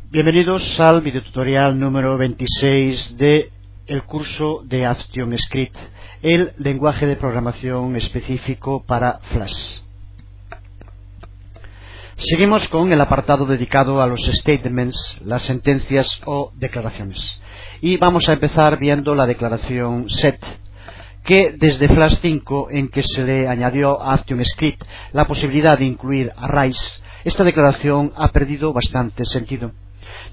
Bienvenidos al videotutorial número 26 de el curso de ActionScript, el lenguaje de programación específico para Flash. Seguimos con el apartado dedicado a los statements, las sentencias o declaraciones. Y vamos a empezar viendo la declaración set, que desde Flash 5, en que se le añadió a ActionScript la posibilidad de incluir arrays, esta declaración ha perdido bastante sentido,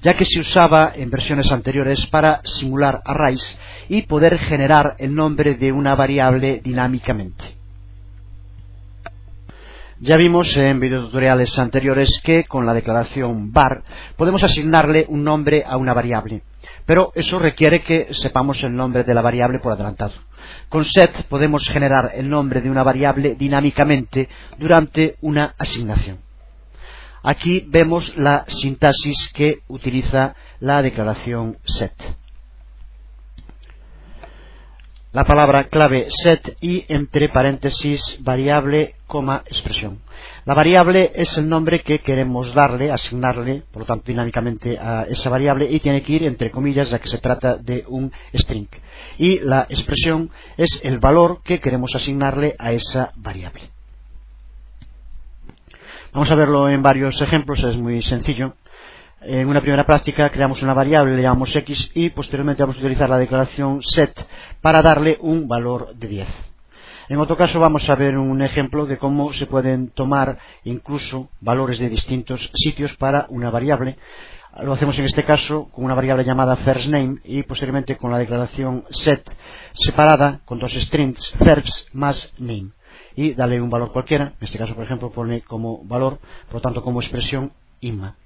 ya que se usaba en versiones anteriores para simular arrays y poder generar el nombre de una variable dinámicamente. Ya vimos en videotutoriales anteriores que con la declaración var podemos asignarle un nombre a una variable, pero eso requiere que sepamos el nombre de la variable por adelantado. Con set podemos generar el nombre de una variable dinámicamente durante una asignación. Aquí vemos la sintaxis que utiliza la declaración set. La palabra clave set y entre paréntesis variable, expresión. La variable es el nombre que queremos darle, asignarle, por lo tanto dinámicamente a esa variable, y tiene que ir entre comillas ya que se trata de un string. Y la expresión es el valor que queremos asignarle a esa variable. Vamos a verlo en varios ejemplos, es muy sencillo. En una primera práctica creamos una variable, le llamamos x y posteriormente vamos a utilizar la declaración set para darle un valor de 10. En otro caso vamos a ver un ejemplo de cómo se pueden tomar incluso valores de distintos sitios para una variable. Lo hacemos en este caso con una variable llamada firstName y posteriormente con la declaración set separada con dos strings first más name. Y darle un valor cualquiera, en este caso por ejemplo pone como valor, por lo tanto como expresión imma.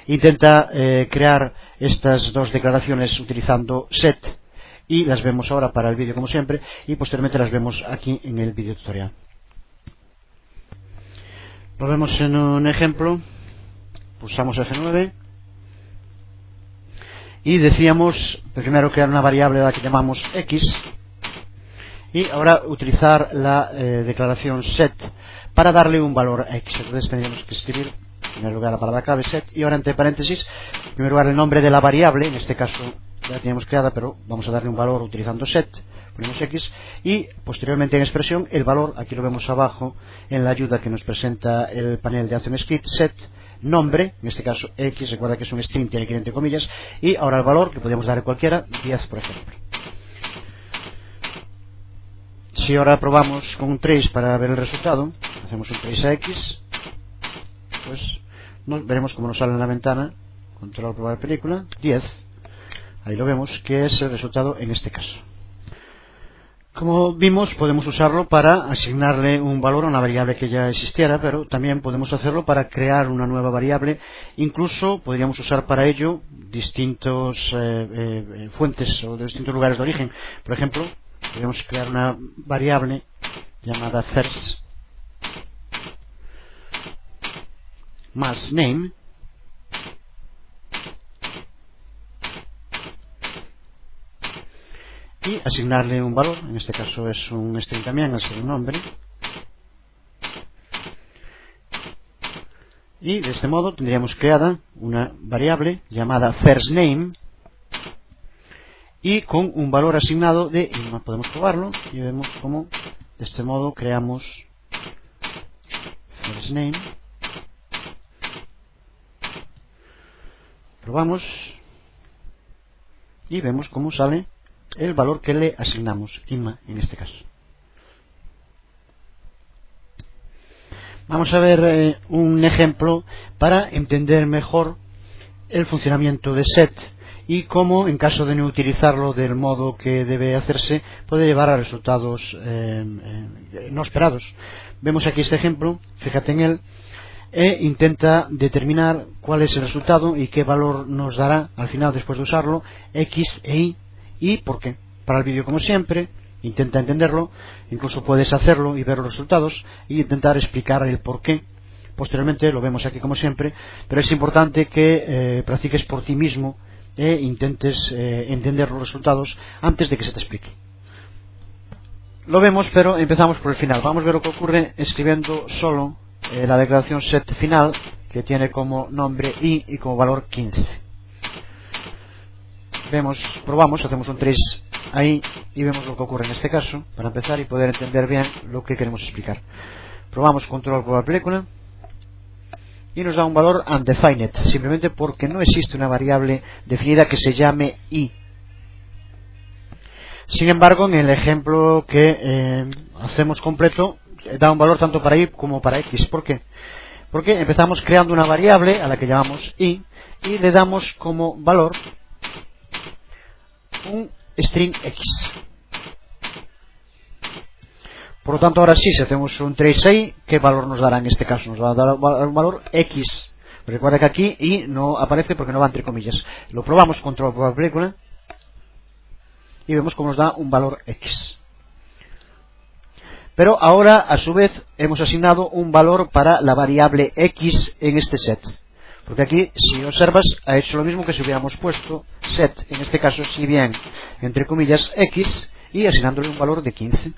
Intenta crear estas dos declaraciones utilizando set y las vemos ahora para el vídeo como siempre y posteriormente las vemos aquí en el vídeo tutorial. Lo vemos en un ejemplo, pulsamos F9 y decíamos primero crear una variable a la que llamamos x. Y ahora utilizar la declaración set para darle un valor a x. Entonces tendríamos que escribir en primer lugar la palabra clave set y ahora entre paréntesis, en primer lugar el nombre de la variable, en este caso ya la teníamos creada pero vamos a darle un valor utilizando set, ponemos x y posteriormente en expresión el valor, aquí lo vemos abajo en la ayuda que nos presenta el panel de ActionScript, set nombre, en este caso x, recuerda que es un string, tiene que ir entre comillas, y ahora el valor que podríamos darle cualquiera, 10 por ejemplo. Si ahora probamos con un trace para ver el resultado, hacemos un trace a x, pues veremos cómo nos sale en la ventana, control probar película, 10, ahí lo vemos que es el resultado en este caso. Como vimos podemos usarlo para asignarle un valor a una variable que ya existiera, pero también podemos hacerlo para crear una nueva variable, incluso podríamos usar para ello distintos fuentes o distintos lugares de origen, por ejemplo, podemos crear una variable llamada first más name y asignarle un valor, en este caso es un string también, es un nombre, y de este modo tendríamos creada una variable llamada firstName y con un valor asignado de imma. Podemos probarlo y vemos cómo de este modo creamos firstName, probamos y vemos cómo sale el valor que le asignamos, imma en este caso. Vamos a ver un ejemplo para entender mejor el funcionamiento de set y cómo, en caso de no utilizarlo del modo que debe hacerse, puede llevar a resultados no esperados. Vemos aquí este ejemplo, fíjate en él, e intenta determinar cuál es el resultado y qué valor nos dará al final después de usarlo, x e y por qué. Para el vídeo como siempre, intenta entenderlo, incluso puedes hacerlo y ver los resultados e intentar explicar el por qué. Posteriormente lo vemos aquí como siempre, pero es importante que practiques por ti mismo e intentes entender los resultados antes de que se te explique. Lo vemos, pero empezamos por el final. Vamos a ver lo que ocurre escribiendo solo la declaración set final, que tiene como nombre y como valor 15. probamos, hacemos un trace ahí y vemos lo que ocurre en este caso, para empezar y poder entender bien lo que queremos explicar. Probamos control por la película y nos da un valor undefined, simplemente porque no existe una variable definida que se llame i. Sin embargo, en el ejemplo que hacemos completo, da un valor tanto para y como para x. ¿Por qué? Porque empezamos creando una variable a la que llamamos i y le damos como valor un string x. Por lo tanto, ahora sí, si hacemos un trace ahí, ¿qué valor nos dará en este caso? Nos va a dar un valor x. Recuerda que aquí i no aparece porque no va entre comillas. Lo probamos, control por la película, y vemos cómo nos da un valor x. Pero ahora, a su vez, hemos asignado un valor para la variable x en este set. Porque aquí, si observas, ha hecho lo mismo que si hubiéramos puesto set, en este caso, si bien, entre comillas, x, y asignándole un valor de 15.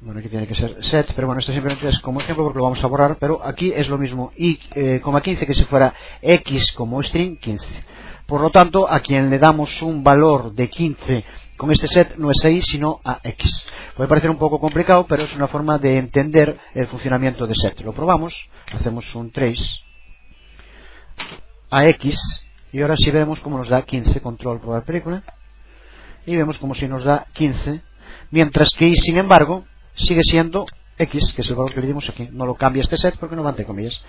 Bueno, aquí tiene que ser set, pero bueno, esto simplemente es como ejemplo porque lo vamos a borrar, pero aquí es lo mismo, y, 15 que si fuera x como string 15. Por lo tanto, a quien le damos un valor de 15 con este set no es a y, sino a x. Puede parecer un poco complicado, pero es una forma de entender el funcionamiento de set. Lo probamos, hacemos un trace a x, y ahora sí vemos cómo nos da 15, control por la película, y vemos como si nos da 15, mientras que y, sin embargo, sigue siendo x, que es el valor que le dimos aquí. No lo cambia este set porque no va entre comillas.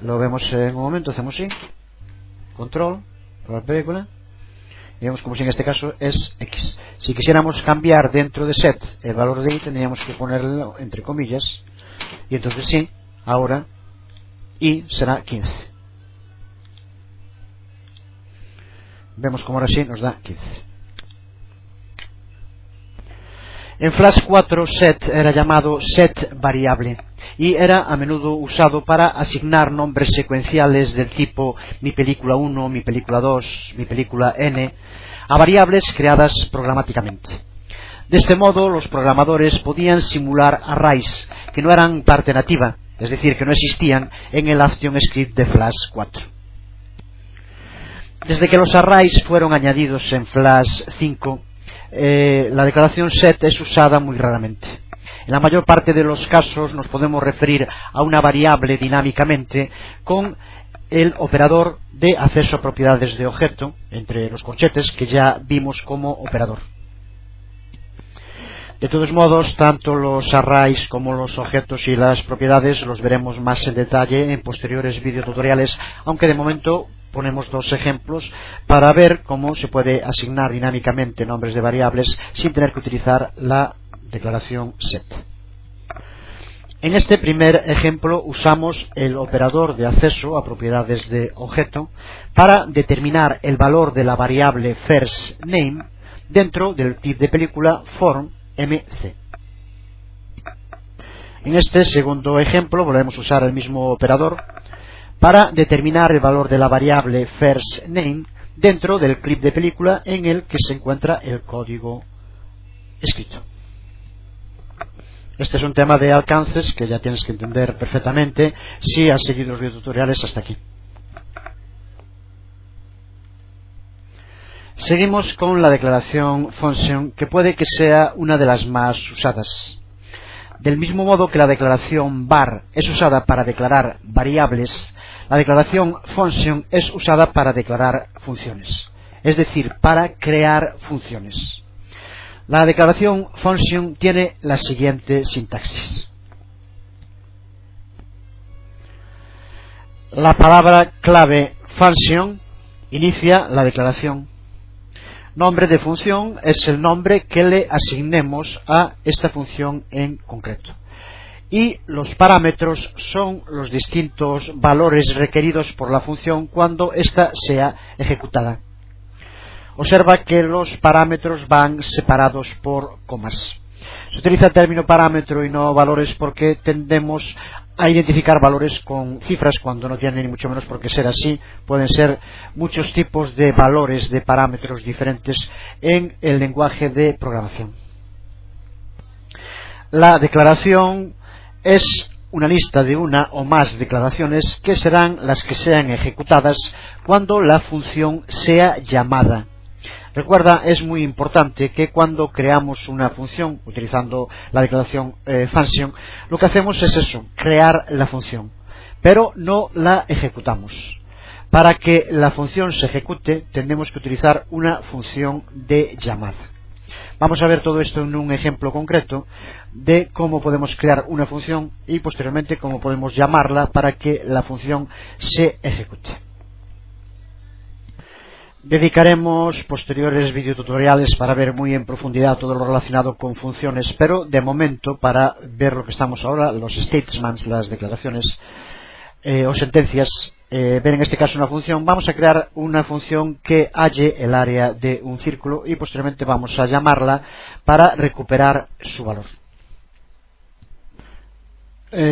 Lo vemos en un momento, hacemos así, control por la película, y vemos como si en este caso es x. Si quisiéramos cambiar dentro de set el valor de y, tendríamos que ponerlo entre comillas, y entonces sí, ahora y será 15. Vemos como ahora sí nos da 15. En Flash 4 set era llamado set variable y era a menudo usado para asignar nombres secuenciales del tipo mi película 1, mi película 2, mi película n a variables creadas programáticamente. De este modo, los programadores podían simular arrays que no eran parte nativa, es decir, que no existían en el ActionScript de Flash 4. Desde que los arrays fueron añadidos en Flash 5, la declaración set es usada muy raramente. En la mayor parte de los casos nos podemos referir a una variable dinámicamente con el operador de acceso a propiedades de objeto, entre los corchetes, que ya vimos como operador. De todos modos, tanto los arrays como los objetos y las propiedades los veremos más en detalle en posteriores videotutoriales, aunque de momento ponemos dos ejemplos para ver cómo se puede asignar dinámicamente nombres de variables sin tener que utilizar la declaración set. En este primer ejemplo usamos el operador de acceso a propiedades de objeto para determinar el valor de la variable firstName dentro del tipo de película form mc. En este segundo ejemplo volvemos a usar el mismo operador para determinar el valor de la variable firstName dentro del clip de película en el que se encuentra el código escrito. Este es un tema de alcances que ya tienes que entender perfectamente si has seguido los videotutoriales hasta aquí. Seguimos con la declaración function, que puede que sea una de las más usadas. Del mismo modo que la declaración var es usada para declarar variables, la declaración function es usada para declarar funciones, es decir, para crear funciones. La declaración function tiene la siguiente sintaxis. La palabra clave function inicia la declaración. Nombre de función es el nombre que le asignemos a esta función en concreto. Y los parámetros son los distintos valores requeridos por la función cuando ésta sea ejecutada. Observa que los parámetros van separados por comas. Se utiliza el término parámetro y no valores porque tendemos a identificar valores con cifras cuando no tienen ni mucho menos por qué ser así. Pueden ser muchos tipos de valores de parámetros diferentes en el lenguaje de programación. La declaración es una lista de una o más declaraciones que serán las que sean ejecutadas cuando la función sea llamada. Recuerda, es muy importante que cuando creamos una función utilizando la declaración function, lo que hacemos es eso, crear la función, pero no la ejecutamos. Para que la función se ejecute, tendremos que utilizar una función de llamada. Vamos a ver todo esto en un ejemplo concreto de cómo podemos crear una función y posteriormente cómo podemos llamarla para que la función se ejecute. Dedicaremos posteriores videotutoriales para ver muy en profundidad todo lo relacionado con funciones, pero de momento, para ver lo que estamos ahora, los statements, las declaraciones o sentencias, ver en este caso una función, vamos a crear una función que halle el área de un círculo y posteriormente vamos a llamarla para recuperar su valor.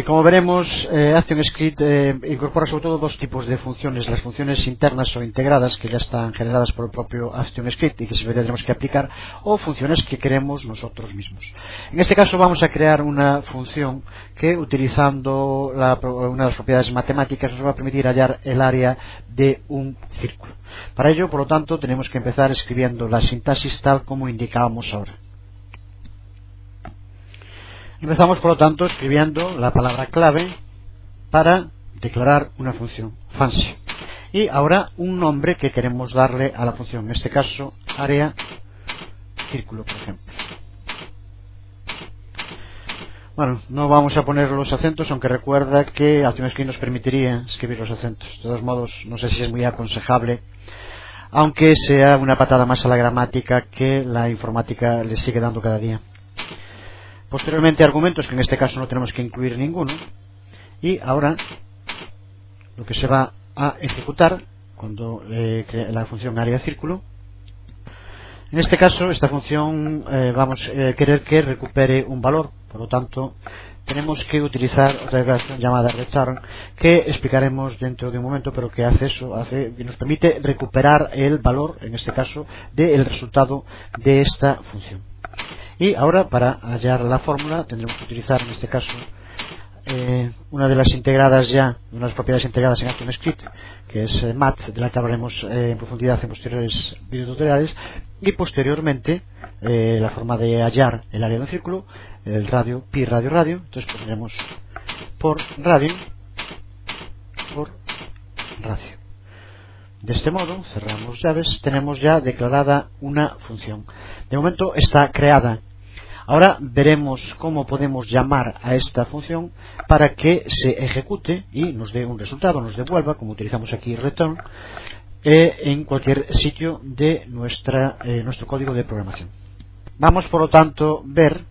Como veremos, ActionScript incorpora sobre todo dos tipos de funciones, las funciones internas o integradas que ya están generadas por el propio ActionScript y que siempre tendremos que aplicar, o funciones que queremos nosotros mismos. En este caso vamos a crear una función que, utilizando una de las propiedades matemáticas, nos va a permitir hallar el área de un círculo. Para ello, por lo tanto, tenemos que empezar escribiendo la sintaxis tal como indicábamos ahora. Empezamos, por lo tanto, escribiendo la palabra clave para declarar una función, function. Y ahora un nombre que queremos darle a la función, en este caso, área círculo, por ejemplo. Bueno, no vamos a poner los acentos, aunque recuerda que ActionScript nos permitiría escribir los acentos. De todos modos, no sé si es muy aconsejable, aunque sea una patada más a la gramática que la informática le sigue dando cada día. Posteriormente argumentos, que en este caso no tenemos que incluir ninguno. Y ahora lo que se va a ejecutar cuando la función área círculo. En este caso, esta función vamos a querer que recupere un valor. Por lo tanto, tenemos que utilizar otra declaración llamada return, que explicaremos dentro de un momento, pero que hace eso, nos permite recuperar el valor, en este caso, del resultado de esta función. Y ahora, para hallar la fórmula, tendremos que utilizar en este caso una de las integradas ya, una de las propiedades integradas en ActionScript, que es math, de la que hablaremos en profundidad en posteriores videotutoriales, y posteriormente la forma de hallar el área de un círculo, el radio, pi radio radio. Entonces pondremos por radio. De este modo, cerramos llaves, tenemos ya declarada una función. De momento está creada. Ahora veremos cómo podemos llamar a esta función para que se ejecute y nos dé un resultado, nos devuelva, como utilizamos aquí return, en cualquier sitio de nuestro código de programación. Vamos, por lo tanto, a ver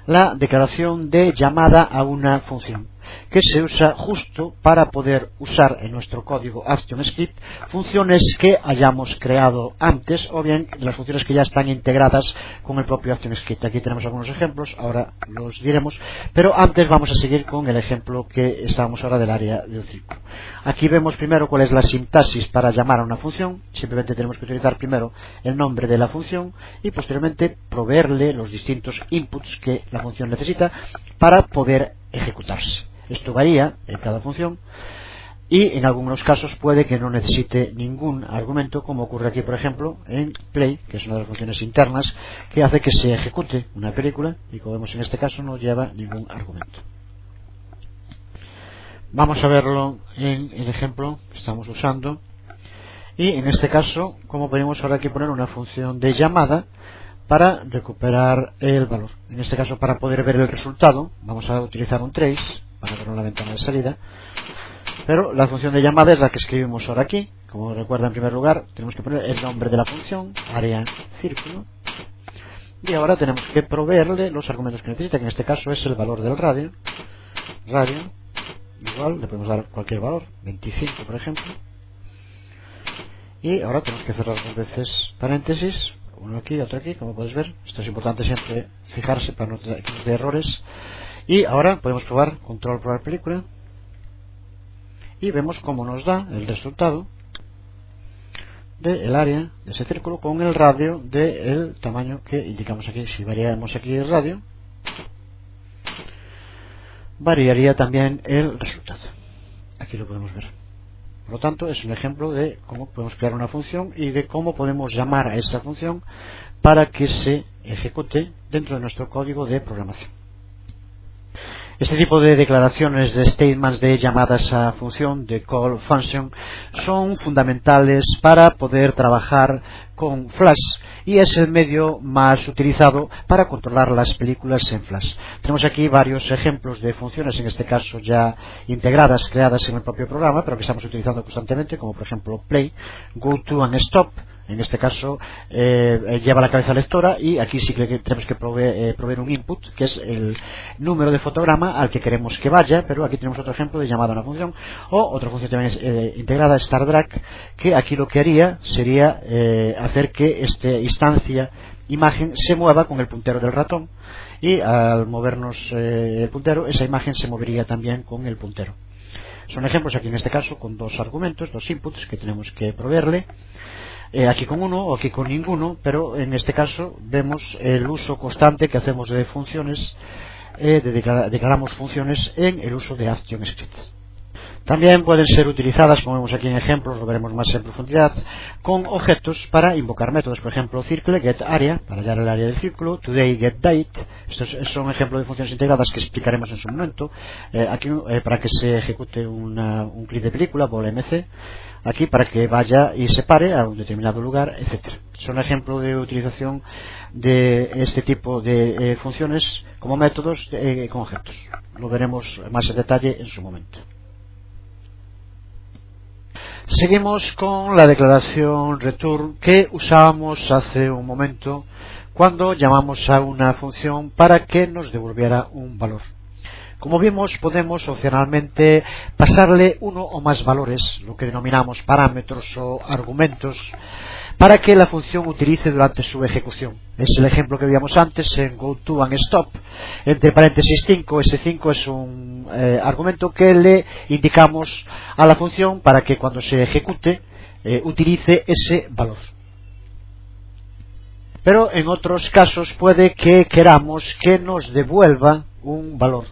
la declaración de llamada a una función, que se usa justo para poder usar en nuestro código ActionScript funciones que hayamos creado antes, o bien las funciones que ya están integradas con el propio ActionScript. Aquí tenemos algunos ejemplos, ahora los diremos, pero antes vamos a seguir con el ejemplo que estábamos ahora del área del círculo. Aquí vemos primero cuál es la sintaxis para llamar a una función. Simplemente tenemos que utilizar primero el nombre de la función y posteriormente proveerle los distintos inputs que la función necesita para poder ejecutarse. Esto varía en cada función y en algunos casos puede que no necesite ningún argumento, como ocurre aquí, por ejemplo, en play, que es una de las funciones internas que hace que se ejecute una película, y como vemos en este caso no lleva ningún argumento. Vamos a verlo en el ejemplo que estamos usando, y en este caso, como podemos ahora aquí poner una función de llamada para recuperar el valor. En este caso, para poder ver el resultado, vamos a utilizar un trace para ver la ventana de salida, pero la función de llamada es la que escribimos ahora aquí. Como recuerda, en primer lugar tenemos que poner el nombre de la función, área círculo, y ahora tenemos que proveerle los argumentos que necesita, que en este caso es el valor del radio, igual, le podemos dar cualquier valor, 25 por ejemplo, y ahora tenemos que cerrar dos veces paréntesis, uno aquí, otro aquí, como puedes ver. Esto es importante siempre fijarse para no tener errores. Y ahora podemos probar, probar película, y vemos cómo nos da el resultado del área de ese círculo con el radio del tamaño que indicamos aquí. Si variamos aquí el radio, variaría también el resultado. Aquí lo podemos ver. Por lo tanto, es un ejemplo de cómo podemos crear una función y de cómo podemos llamar a esa función para que se ejecute dentro de nuestro código de programación. Este tipo de declaraciones, de statements, de llamadas a función, de call function, son fundamentales para poder trabajar con Flash y es el medio más utilizado para controlar las películas en Flash. Tenemos aquí varios ejemplos de funciones, en este caso ya integradas, creadas en el propio programa, pero que estamos utilizando constantemente, como por ejemplo play, go to and stop. En este caso lleva la cabeza lectora y aquí sí que tenemos que proveer un input, que es el número de fotograma al que queremos que vaya, pero aquí tenemos otro ejemplo de llamada a una función, o otra función también integrada, start drag, que aquí lo que haría sería hacer que esta instancia imagen se mueva con el puntero del ratón y al movernos el puntero, esa imagen se movería también con el puntero. Son ejemplos aquí en este caso con dos argumentos, dos inputs que tenemos que proveerle. Aquí con uno o aquí con ninguno, pero en este caso vemos el uso constante que hacemos de funciones, declaramos funciones en el uso de ActionScript. También pueden ser utilizadas, como vemos aquí en ejemplos, lo veremos más en profundidad, con objetos para invocar métodos. Por ejemplo, circle get area, para hallar el área del círculo, today get date. Estos son ejemplos de funciones integradas que explicaremos en su momento. Aquí para que se ejecute un clip de película, volmc. Aquí para que vaya y se pare a un determinado lugar, etcétera. Son ejemplos de utilización de este tipo de funciones como métodos con objetos. Lo veremos más en detalle en su momento. Seguimos con la declaración return que usábamos hace un momento cuando llamamos a una función para que nos devolviera un valor. Como vimos, podemos opcionalmente pasarle uno o más valores, lo que denominamos parámetros o argumentos, para que la función utilice durante su ejecución. Es el ejemplo que veíamos antes en goTo and stop. Entre paréntesis 5, ese 5 es un argumento que le indicamos a la función para que cuando se ejecute utilice ese valor. Pero en otros casos puede que queramos que nos devuelva un valor.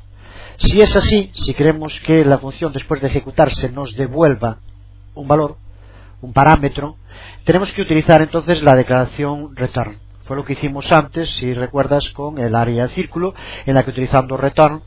Si es así, si queremos que la función después de ejecutarse nos devuelva un valor, un parámetro, tenemos que utilizar entonces la declaración return. Fue lo que hicimos antes, si recuerdas, con el área círculo, en la que utilizando return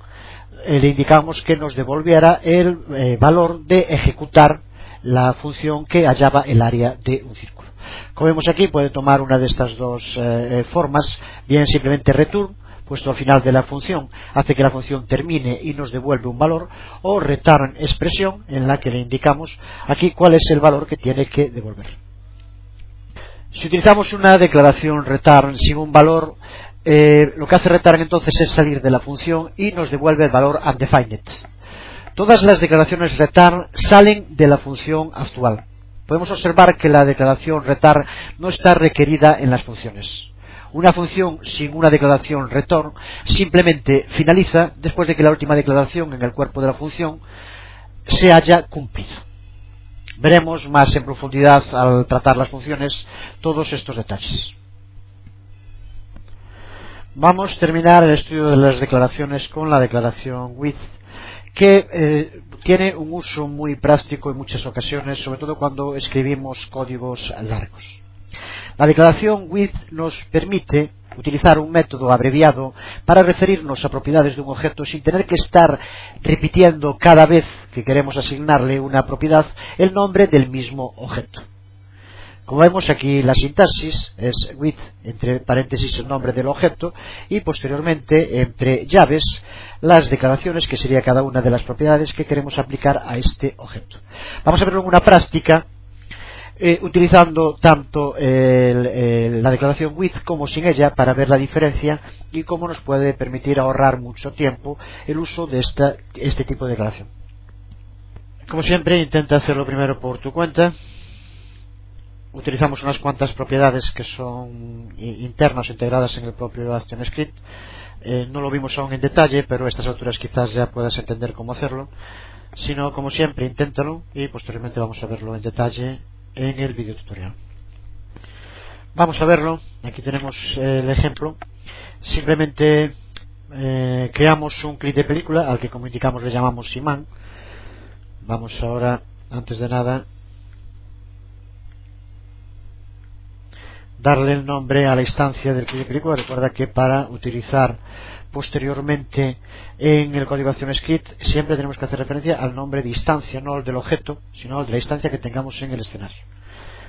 le indicamos que nos devolviera el valor de ejecutar la función que hallaba el área de un círculo. Como vemos aquí, puede tomar una de estas dos formas, bien simplemente return, puesto al final de la función, hace que la función termine y nos devuelve un valor, o return expresión, en la que le indicamos aquí cuál es el valor que tiene que devolver. Si utilizamos una declaración return sin un valor, lo que hace return entonces es salir de la función y nos devuelve el valor undefined. Todas las declaraciones return salen de la función actual. Podemos observar que la declaración return no está requerida en las funciones. Una función sin una declaración return simplemente finaliza después de que la última declaración en el cuerpo de la función se haya cumplido. Veremos más en profundidad al tratar las funciones todos estos detalles. Vamos a terminar el estudio de las declaraciones con la declaración with, que tiene un uso muy práctico en muchas ocasiones, sobre todo cuando escribimos códigos largos. La declaración with nos permite utilizar un método abreviado para referirnos a propiedades de un objeto sin tener que estar repitiendo cada vez que queremos asignarle una propiedad el nombre del mismo objeto. Como vemos aquí, la sintaxis es with, entre paréntesis el nombre del objeto, y posteriormente entre llaves las declaraciones, que sería cada una de las propiedades que queremos aplicar a este objeto. Vamos a verlo en una práctica utilizando tanto la declaración with como sin ella para ver la diferencia y cómo nos puede permitir ahorrar mucho tiempo el uso de este tipo de declaración. Como siempre, intenta hacerlo primero por tu cuenta. Utilizamos unas cuantas propiedades que son internas integradas en el propio ActionScript. No lo vimos aún en detalle, pero a estas alturas quizás ya puedas entender cómo hacerlo. Si no, como siempre, inténtalo y posteriormente vamos a verlo en detalle en el video tutorial. Vamos a verlo. Aquí tenemos el ejemplo. Simplemente creamos un clip de película al que, como indicamos, le llamamos imán. Vamos ahora, antes de nada, darle el nombre a la instancia del clip de película. Recuerda que para utilizar posteriormente en el código ActionScript siempre tenemos que hacer referencia al nombre de instancia, no al del objeto, sino al de la instancia que tengamos en el escenario.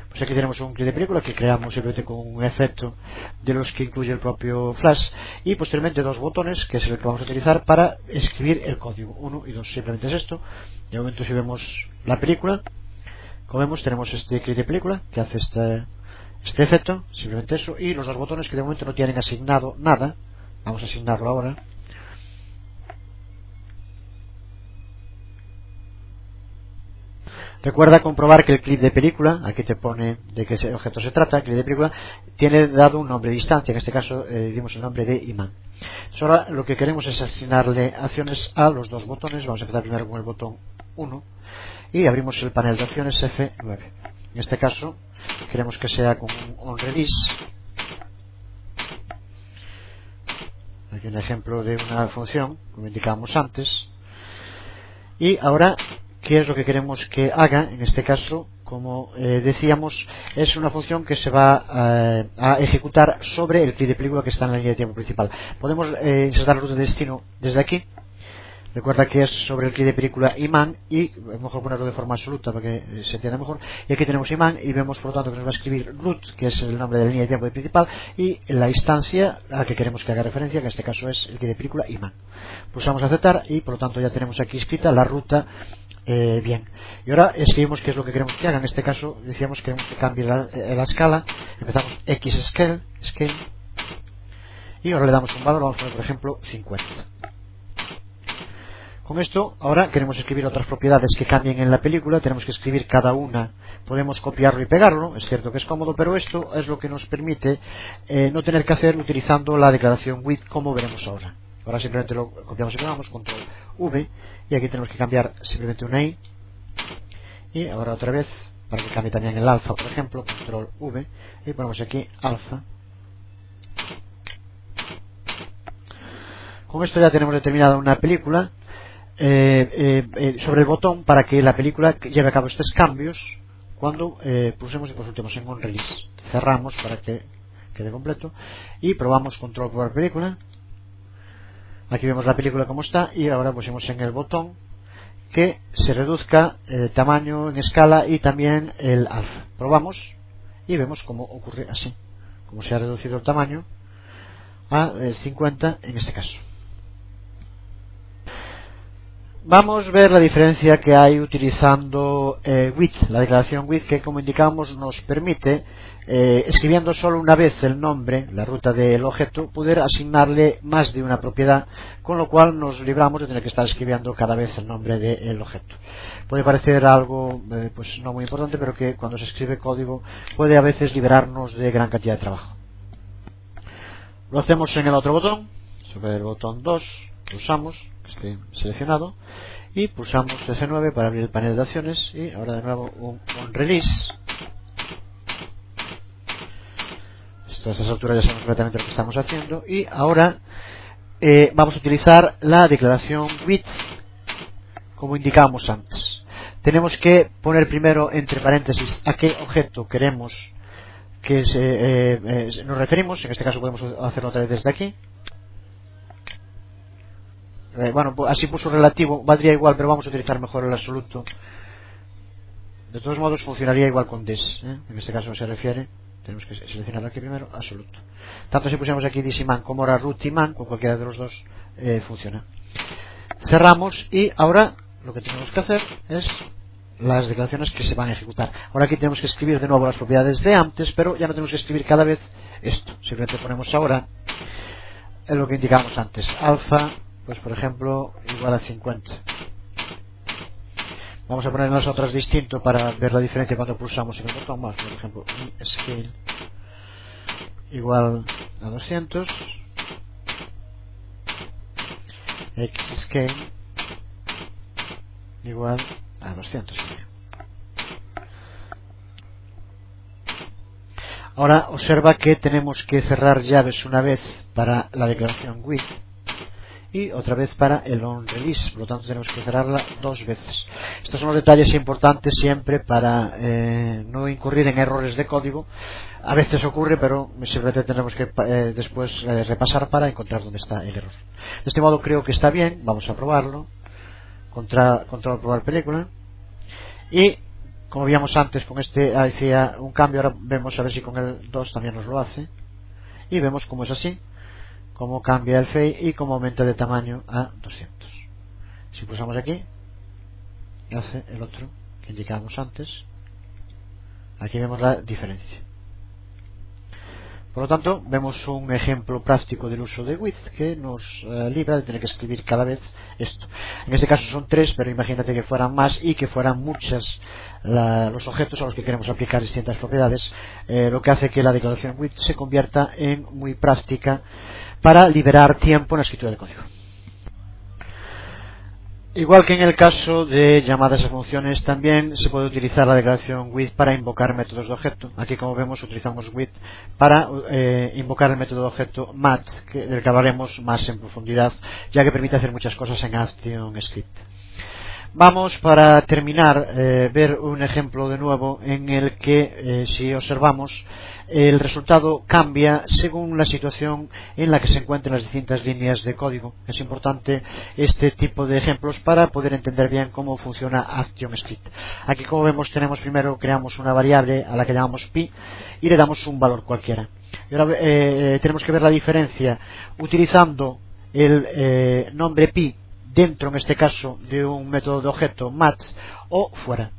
Pues aquí tenemos un clip de película que creamos simplemente con un efecto de los que incluye el propio Flash, y posteriormente dos botones que es el que vamos a utilizar para escribir el código, 1 y 2. Simplemente es esto. De momento, si vemos la película, como vemos, tenemos este clip de película que hace este efecto, simplemente eso, y los dos botones que de momento no tienen asignado nada. Vamos a asignarlo ahora. Recuerda comprobar que el clip de película, aquí te pone de qué objeto se trata, el clip de película tiene dado un nombre de instancia, en este caso dimos el nombre de imán. Entonces ahora lo que queremos es asignarle acciones a los dos botones. Vamos a empezar primero con el botón 1 y abrimos el panel de acciones F9. En este caso queremos que sea con un onRelease. Aquí un ejemplo de una función, como indicábamos antes. Y ahora, ¿qué es lo que queremos que haga? En este caso, como decíamos, es una función que se va a ejecutar sobre el clip de película que está en la línea de tiempo principal. Podemos insertar la ruta de destino desde aquí. Recuerda que es sobre el clip de película imán, y mejor ponerlo de forma absoluta para que se entienda mejor. Y aquí tenemos imán y vemos por lo tanto que nos va a escribir root, que es el nombre de la línea de tiempo principal, y la instancia a la que queremos que haga referencia, que en este caso es el clip de película imán. Pulsamos aceptar y por lo tanto ya tenemos aquí escrita la ruta bien. Y ahora escribimos qué es lo que queremos que haga. En este caso decíamos que queremos que cambie la escala. Empezamos Xscale, y ahora le damos un valor. Vamos a poner por ejemplo 50. Con esto ahora queremos escribir otras propiedades que cambien en la película. Tenemos que escribir cada una. Podemos copiarlo y pegarlo, es cierto que es cómodo, pero esto es lo que nos permite no tener que hacer utilizando la declaración with, como veremos ahora. Ahora simplemente lo copiamos y pegamos, control V, y aquí tenemos que cambiar simplemente una I, y ahora otra vez para que cambie también el alfa, por ejemplo, control V, y ponemos aquí alfa. Con esto ya tenemos determinada una película sobre el botón para que la película lleve a cabo estos cambios cuando pulsemos y por último en onRelease. Cerramos para que quede completo y probamos control por película. Aquí vemos la película como está, y ahora pusimos en el botón que se reduzca el tamaño en escala y también el alfa. Probamos y vemos cómo ocurre así, como se ha reducido el tamaño a 50 en este caso. Vamos a ver la diferencia que hay utilizando with, la declaración with, que como indicamos nos permite, escribiendo solo una vez el nombre, la ruta del objeto, poder asignarle más de una propiedad, con lo cual nos libramos de tener que estar escribiendo cada vez el nombre del objeto. Puede parecer algo pues no muy importante, pero que cuando se escribe código puede a veces liberarnos de gran cantidad de trabajo. Lo hacemos en el otro botón, sobre el botón 2, pulsamos, que esté seleccionado, y pulsamos F9 para abrir el panel de acciones, y ahora de nuevo un onRelease. A estas alturas ya sabemos completamente lo que estamos haciendo, y ahora vamos a utilizar la declaración with como indicábamos antes. Tenemos que poner primero entre paréntesis a qué objeto queremos que nos referimos. En este caso podemos hacerlo otra vez desde aquí. Bueno, así puso relativo, valdría igual, pero vamos a utilizar mejor el absoluto. De todos modos funcionaría igual con this, en este caso se refiere. Tenemos que seleccionar aquí primero absoluto. Tanto si pusiéramos aquí thisImán como ahora rootImán, con cualquiera de los dos funciona. Cerramos y ahora lo que tenemos que hacer es las declaraciones que se van a ejecutar. Ahora aquí tenemos que escribir de nuevo las propiedades de antes, pero ya no tenemos que escribir cada vez esto. Simplemente ponemos ahora lo que indicábamos antes, alfa, pues por ejemplo igual a 50. Vamos a poner las otras distinto para ver la diferencia cuando pulsamos en el botón más. Por ejemplo, scale igual a 200, xscale igual a 200. Ahora observa que tenemos que cerrar llaves una vez para la declaración with. y otra vez para el onRelease, por lo tanto tenemos que cerrarla 2 veces. Estos son los detalles importantes siempre para no incurrir en errores de código. A veces ocurre, pero simplemente tenemos que después repasar para encontrar dónde está el error. De este modo creo que está bien, vamos a probarlo. Control probar película. Y como veíamos antes, con este hacía un cambio, ahora vemos a ver si con el 2 también nos lo hace. Y vemos cómo es así, cómo cambia el fade y cómo aumenta de tamaño a 200. Si pulsamos aquí, hace el otro que indicábamos antes. Aquí vemos la diferencia. Por lo tanto, vemos un ejemplo práctico del uso de with que nos libra de tener que escribir cada vez esto. En este caso son 3, pero imagínate que fueran más y que fueran muchos los objetos a los que queremos aplicar distintas propiedades, lo que hace que la declaración with se convierta en muy práctica para liberar tiempo en la escritura del código. Igual que en el caso de llamadas a funciones, también se puede utilizar la declaración with para invocar métodos de objeto. Aquí, como vemos, utilizamos with para invocar el método de objeto mat, del que hablaremos más en profundidad, ya que permite hacer muchas cosas en ActionScript. Vamos, para terminar, ver un ejemplo de nuevo en el que, si observamos, el resultado cambia según la situación en la que se encuentren las distintas líneas de código. Es importante este tipo de ejemplos para poder entender bien cómo funciona ActionScript. Aquí, como vemos, primero creamos una variable a la que llamamos pi y le damos un valor cualquiera. Y ahora tenemos que ver la diferencia utilizando el nombre pi dentro, en este caso, de un método de objeto mat o fuera.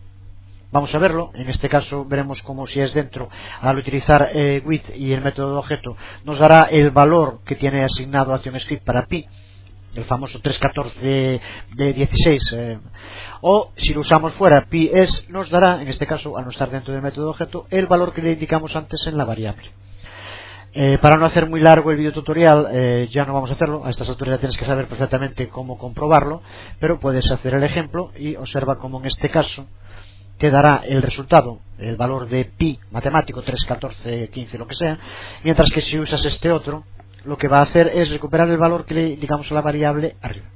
Vamos a verlo. En este caso veremos como si es dentro, al utilizar with y el método de objeto, nos dará el valor que tiene asignado ActionScript para pi, el famoso 314 de 16, o si lo usamos fuera, pi es, nos dará, en este caso, al no estar dentro del método de objeto, el valor que le indicamos antes en la variable. Para no hacer muy largo el video tutorial, ya no vamos a hacerlo. A estas alturas ya tienes que saber perfectamente cómo comprobarlo, pero puedes hacer el ejemplo y observa cómo en este caso te dará el resultado, el valor de pi matemático, 3, 14, 15, lo que sea, mientras que si usas este otro, lo que va a hacer es recuperar el valor que le indicamos a la variable arriba.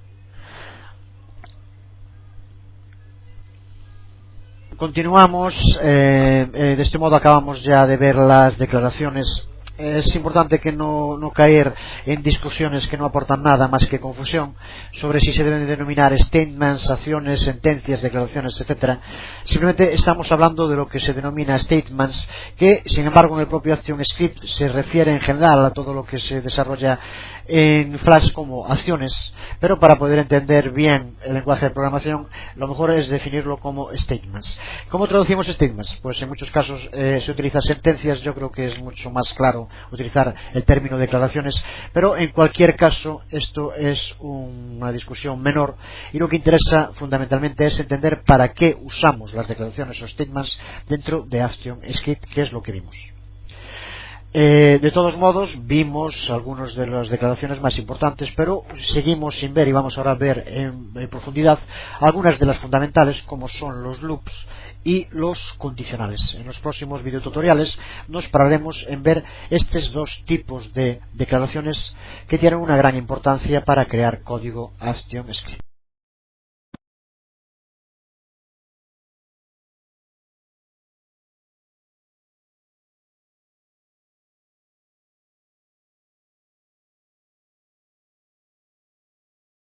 Continuamos. De este modo acabamos ya de ver las declaraciones. Es importante que no caer en discusiones que no aportan nada más que confusión sobre si se deben denominar statements, acciones, sentencias, declaraciones, etcétera. Simplemente estamos hablando de lo que se denomina statements, que sin embargo en el propio ActionScript se refiere en general a todo lo que se desarrolla en Flash como acciones, pero para poder entender bien el lenguaje de programación, lo mejor es definirlo como statements. ¿Cómo traducimos statements? Pues en muchos casos se utiliza sentencias. Yo creo que es mucho más claro utilizar el término declaraciones, pero en cualquier caso esto es una discusión menor y lo que interesa fundamentalmente es entender para qué usamos las declaraciones o statements dentro de ActionScript, que es lo que vimos. De todos modos, vimos algunas de las declaraciones más importantes, pero seguimos sin ver, y vamos ahora a ver en profundidad algunas de las fundamentales, como son los loops y los condicionales. En los próximos videotutoriales nos pararemos en ver estos dos tipos de declaraciones que tienen una gran importancia para crear código ActionScript.